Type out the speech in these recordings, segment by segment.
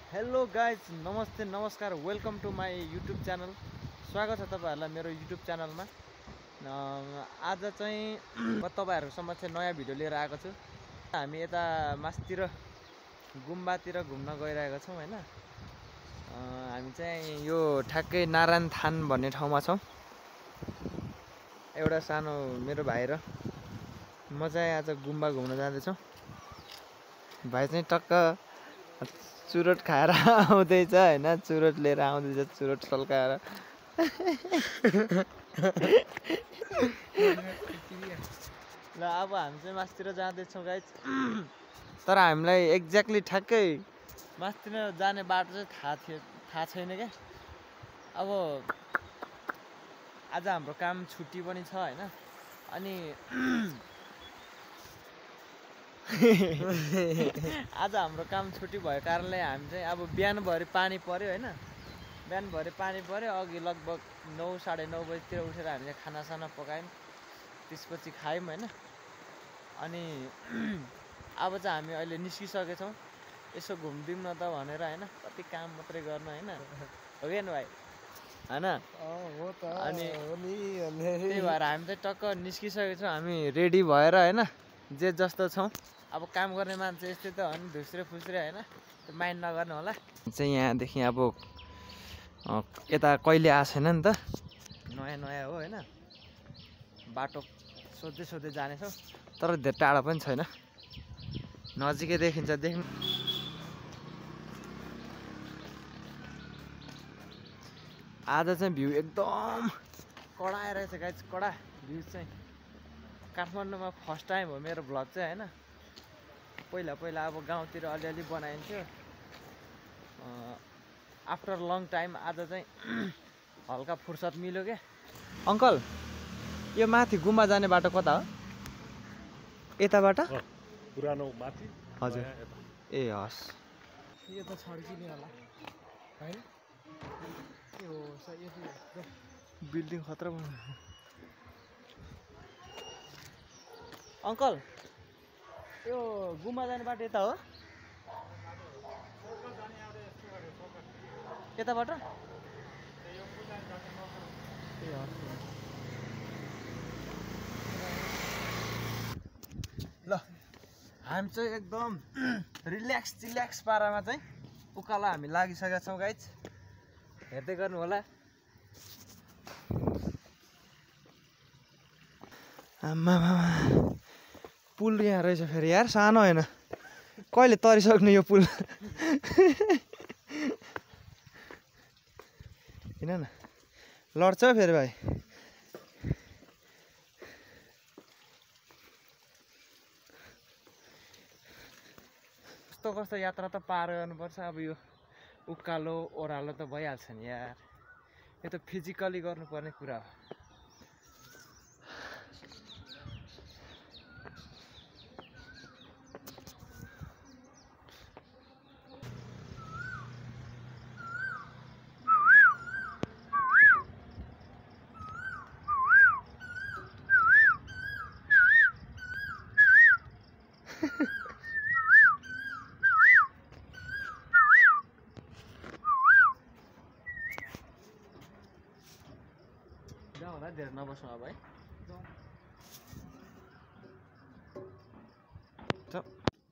Hello guys, नमस्ते नमस्कार, welcome to my YouTube channel. स्वागत छ तपाईँहरूलाई मेरो युट्युब च्यानलमा। आज चाहिँ म तपाईँहरू समक्ष नयाँ भिडियो लिएर आएको छु। हामी यता मास्तिर गुम्बातिर घुम्न गइरहेका छौँ हैन। हामी चाहिँ यो ठ्याक्कै नारायण थान भन्ने ठाउँमा छौँ। एउटा सानो मेरो भाइ र म चाहिँ आज गुम्बा घुम्न जाँदैछौँ। भाइ चाहिँ टक्क चुरोट खाएर आउँदैछ हैन, चुरोट लिएर आउँदैछ, चुरोट सल्काएर। ल अब हामी चाहिँ मास्तिर जाँदैछौँ गाइज। तर हामीलाई एक्ज्याक्टली ठ्याक्कै मास्तिर जाने बाटो चाहिँ थाहा छैन क्या। अब आज हाम्रो काम छुट्टी पनि छ हैन। अनि आज हाम्रो काम छुट्टी भएको कारणले हामी चाहिँ अब बिहानभरि पानी पर्यो हैन। बिहानभरि पानी पर्यो, अघि लगभग 9 साढे 9 बजीतिर उठेर हामीले खानासाना पकायौँ, त्यसपछि खायौँ हैन। अनि अब चाहिँ हामी अहिले निस्किसकेछौँ। यसो घुमिदिउँ न त भनेर हैन, कति काम मात्रै गर्नु हैन, हो कि भाइ हैन। अनि त्यही भएर हामी चाहिँ टक्क निस्किसकेको छौँ। हामी रेडी भएर हैन, जे जस्तो छौँ। अब काम गर्ने मान्छे यस्तै त हो नि, धुस्रे फुस्रे हैन, त्यो माइन्ड नगर्नु होला। चाहिँ यहाँदेखि अब यता कहिले आएको छैन नि त, नयाँ नयाँ हो हैन। बाटो सोध्दै सोध्दै जानेछौँ, तर धेरै टाढा पनि छैन, नजिकै देखिन्छ। देख्नु आज चाहिँ भ्यू एकदम कडा आइरहेछ गाइज, कडा भ्यू चाहिँ। काठमाडौँमा फर्स्ट टाइम हो मेरो भ्लग चाहिँ हैन। पहिला पहिला अब गाउँतिर अलिअलि बनाइन्थ्यो। आफ्टर लङ टाइम आज चाहिँ हल्का फुर्सद मिल्यो क्या। अङ्कल, यो माथि गुम्बा जाने बाटो कता हो? यताबाट पुरानो माथि हजुर। ए हस्, यो त छड्किने होला हैन। के हो बिल्डिङ खतरा बनायो। अङ्कल, यो गुम्बा जाने बाटो यता हो? यताबाट? ल हामी चाहिँ एकदम रिल्याक्स पारामा चाहिँ उकालो हामी लागिसकेका छौँ गाइज, हेर्दै गर्नु होला। आम्मा पुल यहाँ रहेछ फेरि यार, सानो होइन, कहिले तरिसक्नु यो पुल। किन न लड्छ फेरि भाइ। कस्तो कस्तो यात्रा त पार गर्नुपर्छ। अब यो उकालो ओह्रालो त भइहाल्छ नि यार, यो त फिजिकली गर्नुपर्ने कुरा हो। जाउँ होला, धेरै नबसौँ अब है।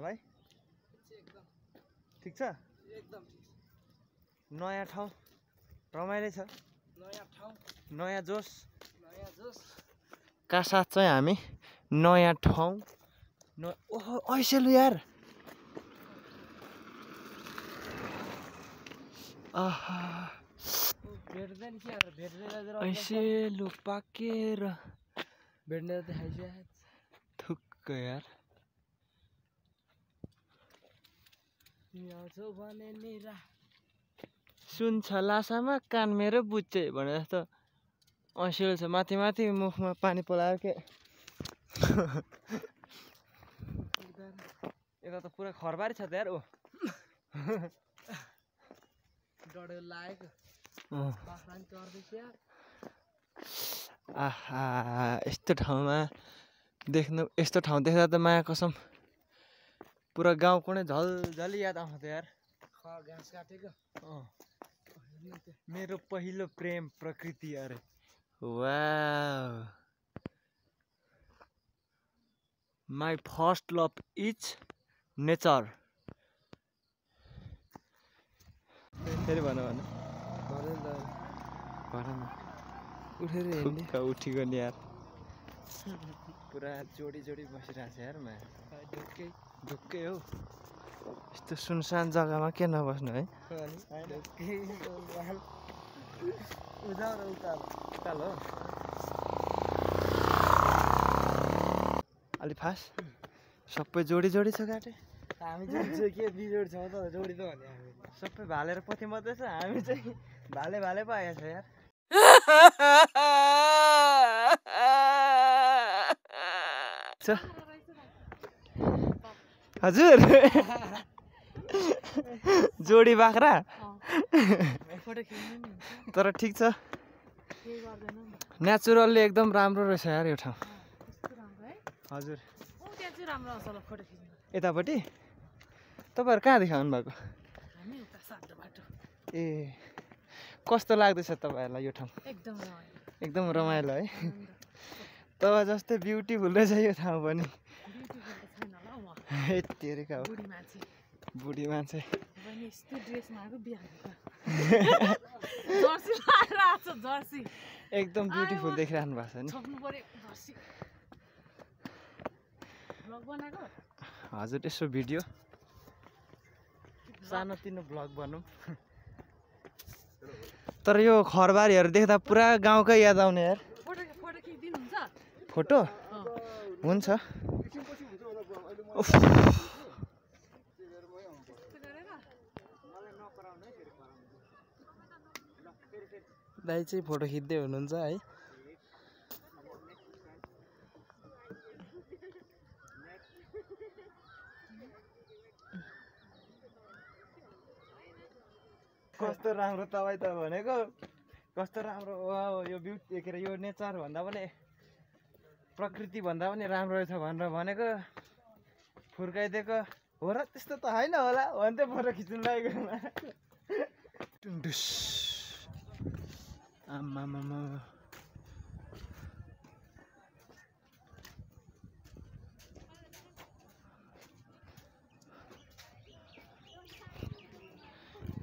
भाइ ठिक छ, एकदम नयाँ ठाउँ, रमाइलो छ, नयाँ ठाउँ, नयाँ जोस नयाँ जोस का साथ चाहिँ हामी नयाँ ठाउँ। ओहो ऐसेलु यार, आहा भेट्दैन कि यार, भेट्दैन ऐसेलु पाकेर भेट्ने त खाइसक्यो थुक्क यार। आउँछौ भने निरा सुन्छ लासामा कान मेरो बुझ्छे भने जस्तो ऐसेलु छ। माथि माथि मुखमा पानी पोलायो के। यता त पुरा खरबारी छ त यार। ओ डढो लागेको बाख्रा नि चढ्दैछ यार। आहा यस्तो ठाउँमा देख्नु, यस्तो ठाउँ देख्दा त माया कसम पुरा गाउँको नै झलझली याद आउँछ त यार। घाँस काटेको मेरो पहिलो प्रेम प्रकृति अरे wow my first love is nature फेरि भन उठेर उठिगयो नि यार पुरा जोडी बसिरहेको छ यार ढुक्कै हौ यस्तो सुनसान जग्गामा के नबस्नु है उकाल हो अलि फास्ट सबै जोडी छ काटे हामी चाहिँ के बिजोड छौँ त जोडी त भने हामी सबै भालेर पोथी मात्रै छ हामी चाहिँ भाले पो आएको छ यार हजुर जोडी बाख्रा तर ठिक छ नेचुरल्ली एकदम राम्रो रहेछ यार यो ठाउँ हजुर यतापट्टि तपाईँहरू कहाँ देखाउनु भएको ए कस्तो लाग्दैछ तपाईँहरूलाई यो ठाउँ एकदम रमाइलो है तपाईँ जस्तै ब्युटिफुल रहेछ यो ठाउँ पनि यतिका हो बुढी मान्छे एकदम ब्युटिफुल देखिरहनु भएको छ नि हजुर यसो भिडियो सानोतिनो भ्लग भनौँ तर यो खरबारीहरू देख्दा पुरा गाउँकै याद आउने यार फोटो हुन्छ दाइ चाहिँ फोटो खिच्दै हुनुहुन्छ है कस्तो राम्रो तपाईँ त भनेको कस्तो राम्रो यो ब्युटी के अरे यो नेचर भन्दा पनि प्रकृति भन्दा पनि राम्रो रहेछ भनेर भनेको फुर्काइदिएको हो र त्यस्तो त होइन होला भन्दै फोटो खिच्नु लागेको आमामामा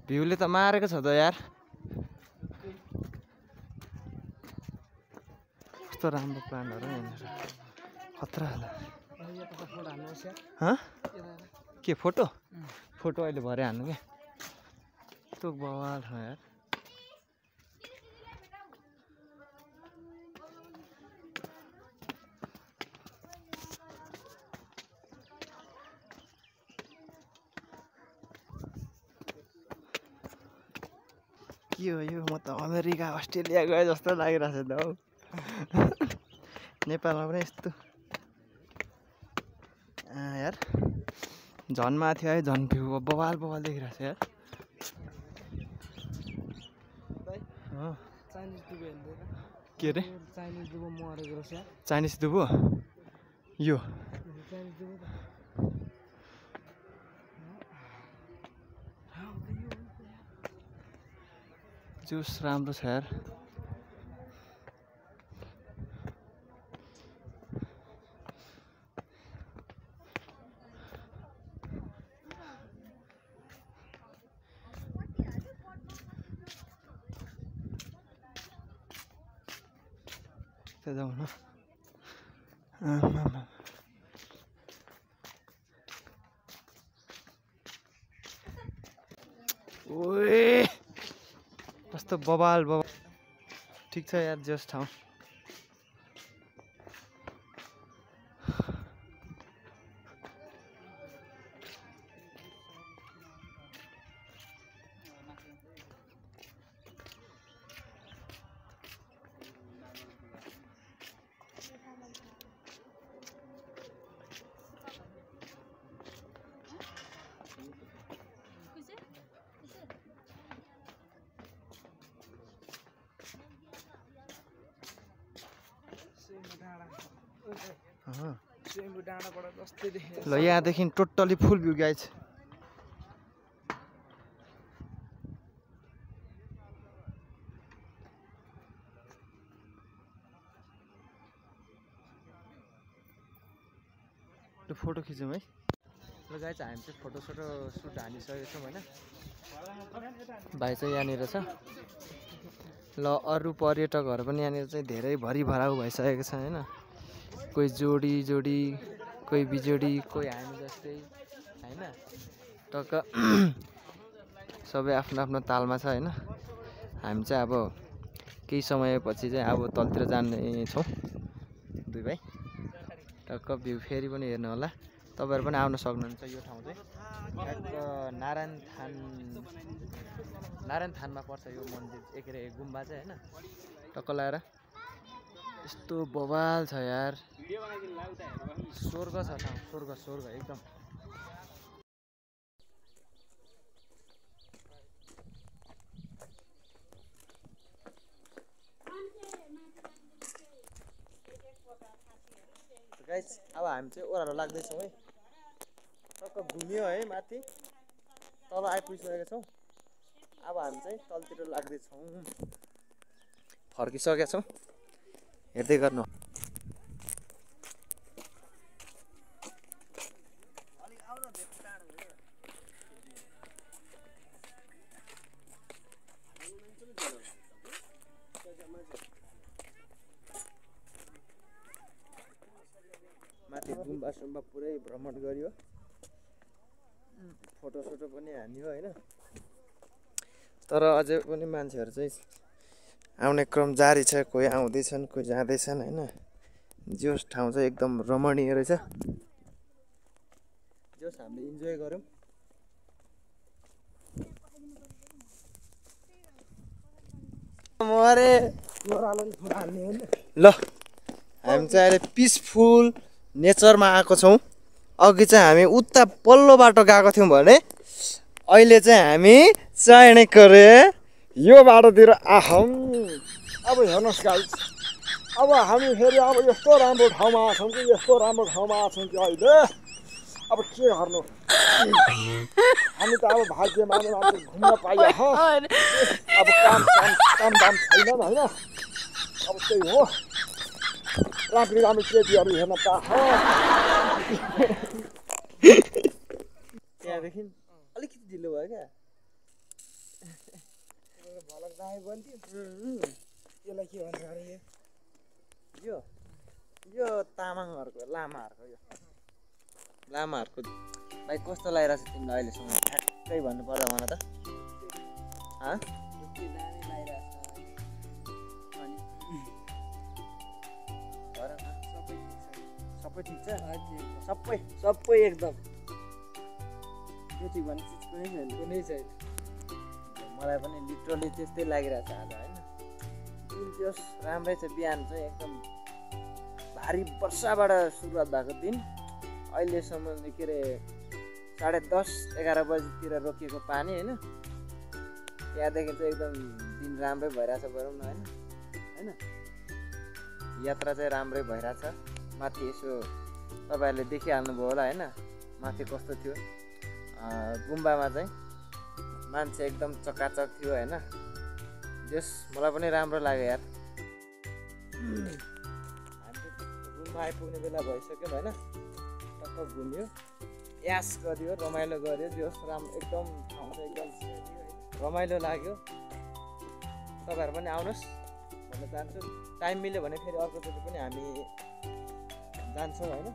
भ्यूले त मारेको छ त यार कस्तो राम्रो प्लान्टहरू यहाँनिर खतरा के फोटो फोटो अहिले भरे हान्नु क्या यस्तो बवाल छ यार के हो यो म त अमेरिका अस्ट्रेलिया गए जस्तो लागिरहेछ त हौ नेपालमा पनि यस्तो यार झन् माथि आयो झन् भ्यू बवाल देखिरहेछ यार के अरे चाइनिज दुबो यो जुस राम्रो छ यार जाऊ न ओए कस्तो बवाल ठिक छ यार जस ठाउँ ल यहाँदेखि टोटली फुल भ्यू गाइज फोटो खिचौँ है। ल गाइज हामी चाहिँ फोटो सुट हानिसकेको छौँ होइन। भाइ चाहिँ यहाँनिर छ। ल अरू पर्यटकहरू पनि यहाँनिर चाहिँ धेरै भरिभराउ भइसकेको छ होइन। कोही जोडी कोही बिजोडी कोही हामी जस्तै होइन। टक्क सबै आफ्नो आफ्नो तालमा छ होइन। हामी चाहिँ अब केही समयपछि चाहिँ अब तलतिर जानेछौँ दुई भाइ। टक्क भ्यू फेरि पनि हेर्नु होला। तपाईँहरू पनि आउन सक्नुहुन्छ। यो ठाउँ चाहिँ ठ्याक्क नारायण थानमा पर्छ यो मन्दिर के अरे गुम्बा चाहिँ होइन। टक्क लगाएर यस्तो बवाल छ यार। स्वर्ग छ ठाउँ, स्वर्ग एकदम। गाइस अब हामी चाहिँ ओह्रालो लाग्दैछौँ है। टक्क घुम्यो है माथि तल आइपुगिसकेका छौँ। अब हामी चाहिँ तलतिर लाग्दैछौँ। फर्किसकेका छौँ हेर्दै गर्नु। माथि गुम्बा पुरै भ्रमण गरियो। फोटोसोटो पनि हान्यो होइन। तर अझै पनि मान्छेहरू चाहिँ आउने क्रम जारी छ। कोही आउँदैछन् कोही जाँदैछन् होइन। जो ठाउँ चाहिँ एकदम रमणीय रहेछ। जस हामीले इन्जोय गरौँ। ल हामी चाहिँ अहिले पिसफुल नेचरमा आएको छौँ। अघि चाहिँ हामी उता पल्लो बाटो गएको थियौँ भने अहिले चाहिँ हामी चाहिने करे यो बाटोतिर आहौँ। अब हेर्नुहोस् गाइस, अब हामी फेरि अब यस्तो राम्रो ठाउँमा आछौँ कि अहिले अब के गर्नु। हामी त अब भाग्यमानी मान्छे घुम्न पाइयो। अब काम दाम छैन होइन। अब त्यही हो, राम्रो केटीहरू हेर्न पाछ। त्यहाँदेखि अलिकति ढिलो भयो क्या। भलक दामी बन्थ्यो। यसलाई के भन्छ अरे यो तामाङहरूको लामाहरूको भाइ कस्तो लागिरहेको छ तिमीलाई अहिलेसम्म ठ्याक्कै भन्नु पर्दा भन त। सबै ठिक छ। सबै एकदम केटी भन्ने चिज कुनै छैन। मलाई पनि लिटरली त्यस्तै लागिरहेको छ आज होइन। दिन त्यस राम्रै छ। बिहान चाहिँ एकदम भारी वर्षाबाट सुरुवात भएको दिन अहिलेसम्म के अरे 10:30-11 बजीतिर रोकिएको पानी होइन। त्यहाँदेखि चाहिँ एकदम दिन राम्रै भइरहेछ भनौँ न होइन। यात्रा चाहिँ राम्रै भइरहेछ। माथि यसो तपाईँहरूले देखिहाल्नुभयो होला होइन माथि कस्तो थियो। गुम्बामा चाहिँ मान्छे एकदम चकाचक थियो होइन। जस मलाई पनि राम्रो लाग्यो यार। हामी रुममा आइपुग्ने बेला भइसक्यो होइन। टक्क घुम्यो, यास गरियो, रमाइलो गर्यो। जस एकदम ठाउँ चाहिँ एकदम रमाइलो लाग्यो। तपाईँहरू पनि आउनुहोस् भन्न चाहन्छु। टाइम मिल्यो भने फेरि अर्कोचोटि पनि हामी जान्छौँ होइन।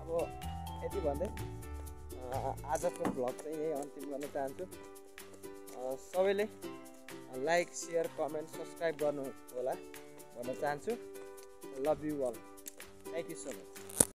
अब यति भन्दै आजको भ्लग चाहिँ यही अन्तिम गर्न चाहन्छु। सबैले लाइक शेयर कमेन्ट सब्सक्राइब गर्नु होला भन्न चाहन्छु। Love you all. Thank you so much.